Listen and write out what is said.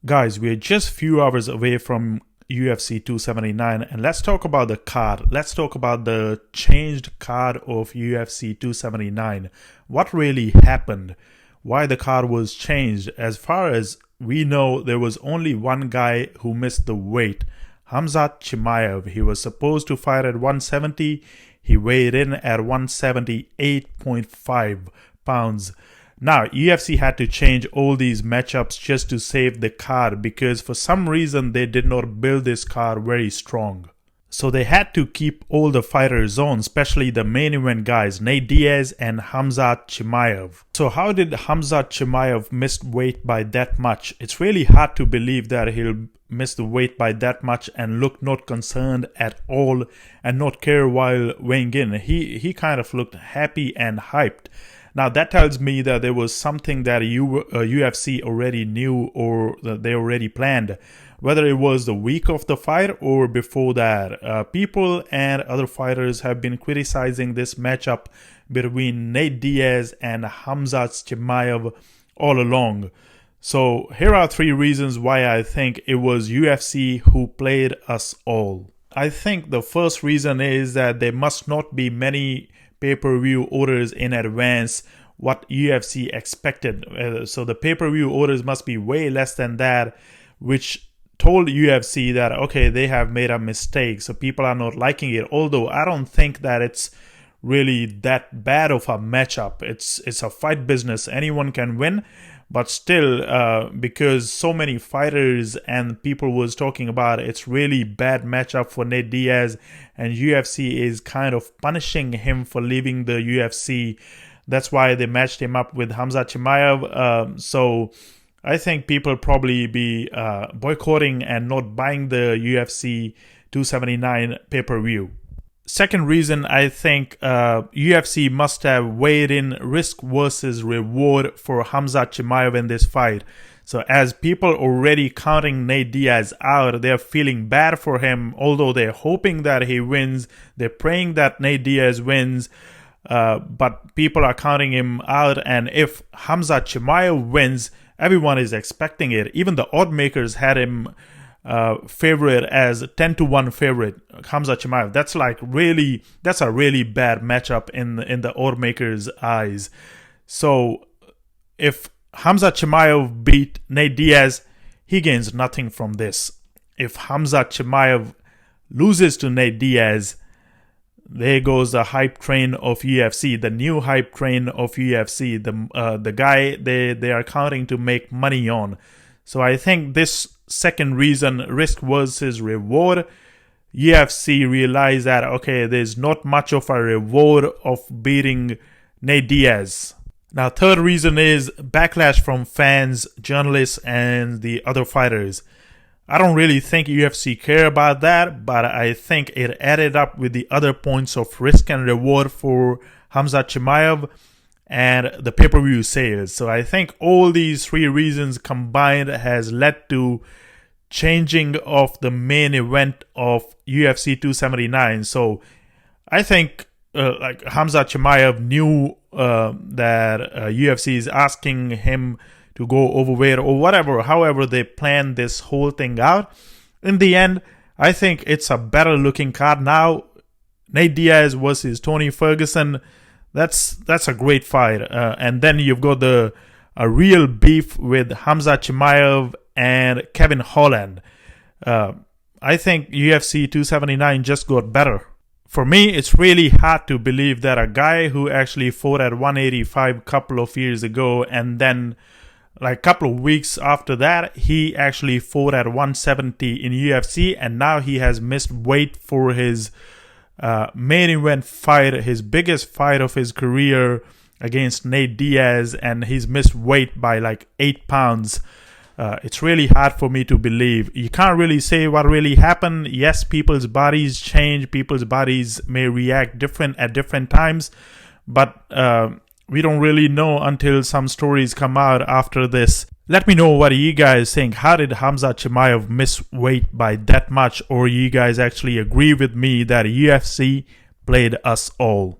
Guys, we're just few hours away from UFC 279 and let's talk about the card. Let's talk about the changed card of UFC 279. What really happened? Why the card was changed? As far as we know, there was only one guy who missed the weight. Khamzat Chimaev. He was supposed to fight at 170. He weighed in at 178.5 pounds. Now, UFC had to change all these matchups just to save the card because for some reason they did not build this card very strong. So they had to keep all the fighters on, especially the main event guys, Nate Diaz and Khamzat Chimaev. So how did Khamzat Chimaev miss weight by that much? It's really hard to believe that he'll miss the weight by that much and look not concerned at all and not care while weighing in. He kind of looked happy and hyped. Now that tells me that there was something that UFC already knew or that they already planned. Whether it was the week of the fight or before that. People and other fighters have been criticizing this matchup between Nate Diaz and Khamzat Chimaev all along. So here are 3 reasons why I think it was UFC who played us all. I think the first reason is that there must not be many pay-per-view orders in advance what UFC expected. So the pay-per-view orders must be way less than that, which told UFC that, okay, they have made a mistake. So people are not liking it. Although I don't think that it's really that bad of a matchup. It's a fight business. Anyone can win. But still, because so many fighters and people was talking about it's really bad matchup for Nate Diaz and UFC is kind of punishing him for leaving the UFC. That's why they matched him up with Khamzat Chimaev. So I think people probably be boycotting and not buying the UFC 279 pay-per-view. Second reason, I think UFC must have weighed in risk versus reward for Khamzat Chimaev in this fight. So as people already counting Nate Diaz out, they're feeling bad for him, although they're hoping that he wins. They're praying that Nate Diaz wins, but people are counting him out. And if Khamzat Chimaev wins, everyone is expecting it. Even the odd makers had him favorite as 10-1 favorite, Khamzat Chimaev. That's a really bad matchup in the odd makers' eyes. So if Khamzat Chimaev beat Nate Diaz, he gains nothing from this. If Khamzat Chimaev loses to Nate Diaz, there goes the hype train of UFC, the new hype train of UFC, the guy they are counting to make money on. So I think this second reason, risk versus reward, UFC realized that, okay, there's not much of a reward of beating Nate Diaz. Now, third reason is backlash from fans, journalists, and the other fighters. I don't really think UFC care about that, but I think it added up with the other points of risk and reward for Khamzat Chimaev and the pay-per-view sales. So I think all these 3 reasons combined has led to changing of the main event of UFC 279. So I think like Khamzat Chimaev knew that UFC is asking him to go overweight or whatever, however they planned this whole thing out. In the end, I think it's a better looking card now. Nate Diaz versus Tony Ferguson, that's a great fight. And then you've got a real beef with Khamzat Chimaev and Kevin Holland. I think UFC 279 just got better. For me, it's really hard to believe that a guy who actually fought at 185 a couple of years ago and then like a couple of weeks after that, he actually fought at 170 in UFC and now he has missed weight for his main event fight, his biggest fight of his career against Nate Diaz, and he's missed weight by like 8 pounds. It's really hard for me to believe. You can't really say what really happened. Yes, people's bodies change. People's bodies may react different at different times. But we don't really know until some stories come out after this. Let me know what you guys think. How did Khamzat Chimaev miss weight by that much? Or you guys actually agree with me that UFC played us all?